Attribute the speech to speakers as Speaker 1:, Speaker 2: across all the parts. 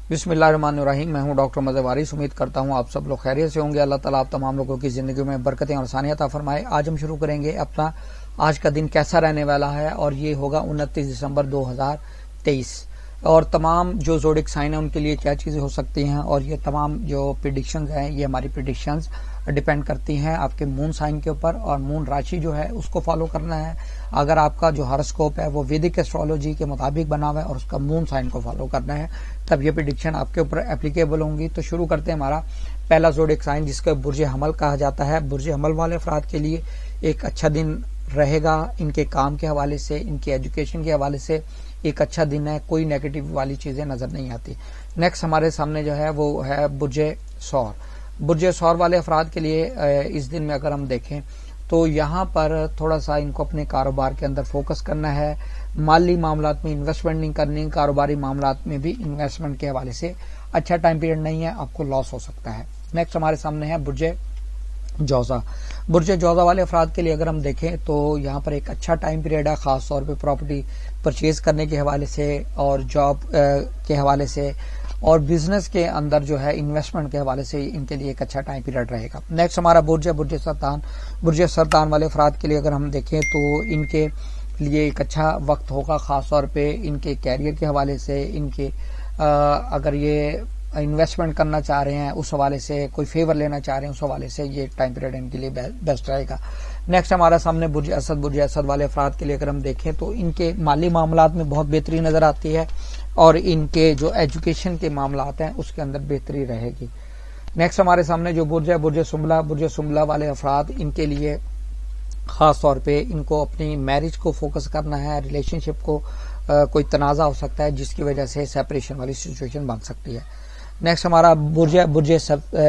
Speaker 1: बिस्मिल्लाहिर्रहमानिर्रहीम। मैं हूं डॉक्टर मज़हर वारिस। उम्मीद करता हूं आप सब लोग खैरियत से होंगे। अल्लाह ताला आप तमाम लोगों की ज़िंदगी में बरकतें और आसानियां अता फरमाए। आज हम शुरू करेंगे अपना आज का दिन कैसा रहने वाला है, और ये होगा 29 दिसंबर 2023। और तमाम जो ज़ोडिक साइन है उनके लिए क्या चीज़ें हो सकती हैं, और ये तमाम जो प्रेडिक्शंस हैं ये हमारी प्रेडिक्शंस डिपेंड करती हैं आपके मून साइन के ऊपर, और मून राशि जो है उसको फॉलो करना है। अगर आपका जो हॉरोस्कोप है वो वैदिक एस्ट्रोलॉजी के मुताबिक बना हुआ है और उसका मून साइन को फॉलो करना है, तब ये प्रेडिक्शन आपके ऊपर एप्लीकेबल होंगी। तो शुरू करते हैं हमारा पहला ज़ोडिक साइन जिसको बुर्ज हमल कहा जाता है। बुर्ज हमल वाले अफराद के लिए एक अच्छा दिन रहेगा। इनके काम के हवाले से, इनके एजुकेशन के हवाले से एक अच्छा दिन है। कोई नेगेटिव वाली चीजें नजर नहीं आती। नेक्स्ट हमारे सामने जो है वो है बुर्ज सौर। बुर्ज सौर वाले अफराद के लिए इस दिन में अगर हम देखें तो यहाँ पर थोड़ा सा इनको अपने कारोबार के अंदर फोकस करना है। माली मामलात में इन्वेस्टमेंट नहीं करनी, कारोबारी मामलात में भी इन्वेस्टमेंट के हवाले से अच्छा टाइम पीरियड नहीं है, आपको लॉस हो सकता है। नेक्स्ट हमारे सामने है बुर्ज जौजा। बुर्ज जौजा वाले अफराद के लिए अगर हम देखें तो यहाँ पर एक अच्छा टाइम पीरियड है, खास तौर पे प्रॉपर्टी परचेज करने के हवाले से और जॉब के हवाले से और बिजनेस के अंदर जो है इन्वेस्टमेंट के हवाले से इनके लिए एक अच्छा टाइम पीरियड रहेगा। नेक्स्ट हमारा बुर्ज सरतान। बुर्ज सरतान वाले अफराद के लिए अगर हम देखें तो इनके लिए एक अच्छा वक्त होगा, खास तौर पे इनके कैरियर के हवाले से, इनके अगर ये इन्वेस्टमेंट करना चाह रहे हैं उस हवाले से, कोई फेवर लेना चाह रहे हैं उस हवाले से ये टाइम पीरियड इनके लिए बेस्ट रहेगा। नेक्स्ट हमारा सामने बुर्ज असद। बुर्ज असद वाले अफराद के लिए अगर हम देखें तो इनके माली मामलात में बहुत बेहतरी नजर आती है, और इनके जो एजुकेशन के मामलात हैं उसके अंदर बेहतरी रहेगी। नेक्स्ट हमारे सामने जो बुर्ज है बुर्ज सुमला। बुर्ज सुमला वाले अफराद, इनके लिए खास तौर पे इनको अपनी मैरिज को फोकस करना है, रिलेशनशिप को कोई तनाजा हो सकता है जिसकी वजह से सेपरेशन वाली सिचुएशन बन सकती है। नेक्स्ट हमारा बुर्ज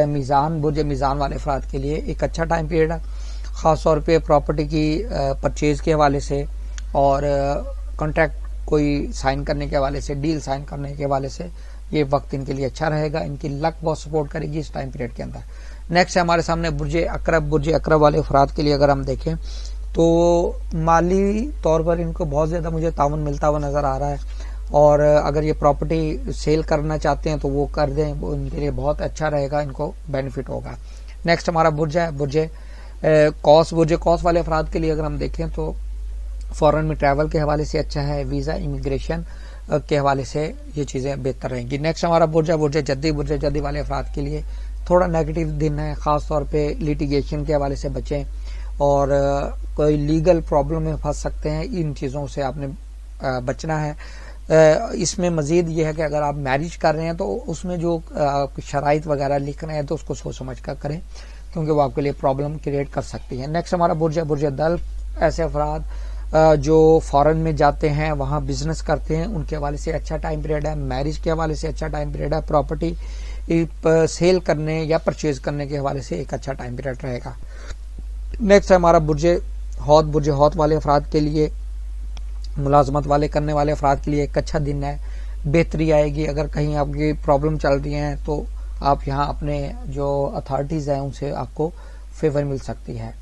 Speaker 1: मीज़ान। बुर्ज मीज़ान वाले अफराद के लिए एक अच्छा टाइम पीरियड है, खास तौर पे प्रॉपर्टी की परचेज के हवाले से और कॉन्ट्रैक्ट कोई साइन करने के हवाले से, डील साइन करने के हवाले से ये वक्त इनके लिए अच्छा रहेगा। इनकी लक बहुत सपोर्ट करेगी इस टाइम पीरियड के अंदर। नेक्स्ट है हमारे सामने बुर्ज अकरब। बुर्ज अकरब वाले अफराद के लिए अगर हम देखें तो माली तौर पर इनको बहुत ज्यादा मुझे ताउन मिलता हुआ नजर आ रहा है, और अगर ये प्रॉपर्टी सेल करना चाहते हैं तो वो कर दें, वो इनके लिए बहुत अच्छा रहेगा, इनको बेनिफिट होगा। नेक्स्ट हमारा बुर्ज है बुर्ज कौस। बुर्ज कौस वाले अफराद के लिए अगर हम देखें तो फॉरेन में ट्रैवल के हवाले से अच्छा है, वीजा इमिग्रेशन के हवाले से ये चीजें बेहतर रहेंगी। नेक्स्ट हमारा बुर्ज है बुर्ज जद्दी। बुर्ज जद्दी वाले अफराद के लिए थोड़ा नेगेटिव दिन है, खास तौर पे लिटिगेशन के हवाले से बचें, और कोई लीगल प्रॉब्लम में फंस सकते हैं, इन चीजों से आपने बचना है। इसमें मजीद ये है कि अगर आप मैरिज कर रहे हैं तो उसमें जो शराइत वगैरह लिख रहे हैं तो उसको सोच समझ कर करें, क्योंकि वो आपके लिए प्रॉब्लम क्रिएट कर सकती है। नेक्स्ट हमारा बुर्ज है बुर्ज दल। ऐसे अफराद जो फॉरेन में जाते हैं, वहां बिजनेस करते हैं, उनके हवाले से अच्छा टाइम पीरियड है। मैरिज के हवाले से अच्छा टाइम पीरियड है। प्रॉपर्टी सेल करने या परचेज करने के हवाले से एक अच्छा टाइम पीरियड रहेगा। नेक्स्ट है हमारा बुर्ज हौत। बुर्ज हौत वाले अफराद के लिए, मुलाजमत वाले करने वाले अफराद के लिए एक अच्छा दिन है, बेहतरी आएगी। अगर कहीं आपकी प्रॉब्लम चल रही है तो आप यहाँ अपने जो अथॉरिटीज हैं उनसे आपको फेवर मिल सकती है।